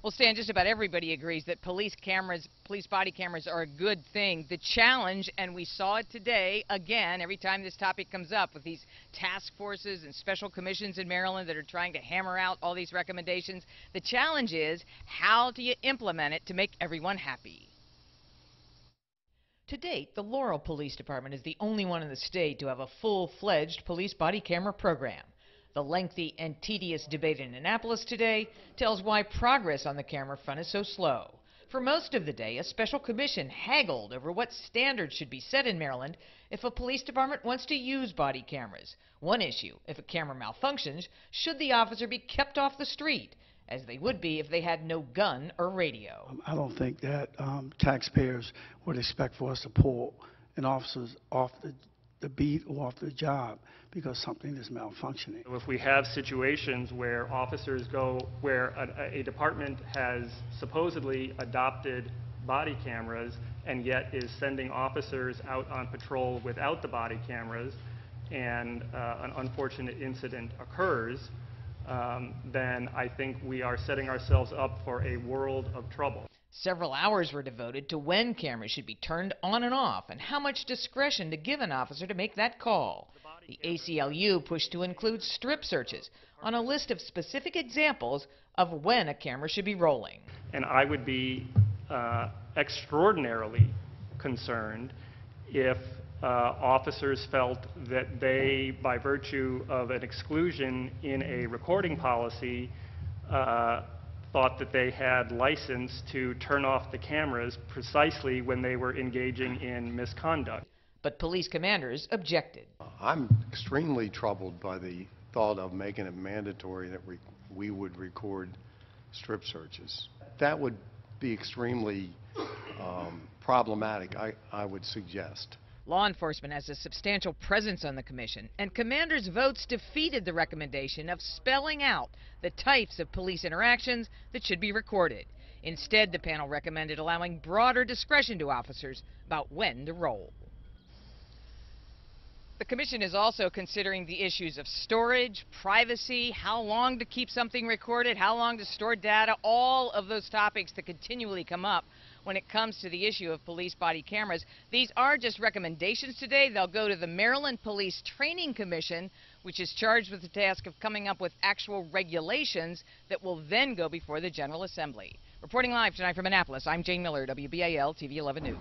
Well, Stan, just about everybody agrees that police body cameras are a good thing. The challenge, and we saw it today, again, every time this topic comes up with these task forces and special commissions in Maryland that are trying to hammer out all these recommendations, the challenge is, how do you implement it to make everyone happy? To date, the Laurel Police Department is the only one in the state to have a full-fledged police body camera program. The lengthy and tedious debate in Annapolis today tells why progress on the camera front is so slow. For most of the day, a special commission haggled over what standards should be set in Maryland if a police department wants to use body cameras. One issue, if a camera malfunctions, should the officer be kept off the street, as they would be if they had no gun or radio. I don't think that taxpayers would expect for us to pull an officer off the beat or off the job because something is malfunctioning. If we have situations where officers where a department has supposedly adopted body cameras and yet is sending officers out on patrol without the body cameras, and an unfortunate incident occurs, then I think we are setting ourselves up for a world of trouble. Several hours were devoted to when cameras should be turned on and off and how much discretion to give an officer to make that call. The ACLU pushed to include strip searches on a list of specific examples of when a camera should be rolling. And I would be extraordinarily concerned if officers felt that they, by virtue of an exclusion in a recording policy, thought that they had license to turn off the cameras precisely when they were engaging in misconduct. But police commanders objected. I'm extremely troubled by the thought of making it mandatory that we would record strip searches. That would be extremely problematic, I would suggest. Law enforcement has a substantial presence on the commission, and commanders' votes defeated the recommendation of spelling out the types of police interactions that should be recorded. Instead, the panel recommended allowing broader discretion to officers about when to roll. The commission is also considering the issues of storage, privacy, how long to keep something recorded, how long to store data, all of those topics that continually come up when it comes to the issue of police body cameras. These are just recommendations today. They'll go to the Maryland Police Training Commission, which is charged with the task of coming up with actual regulations that will then go before the General Assembly. Reporting live tonight from Annapolis, I'm Jane Miller, WBAL TV 11 News.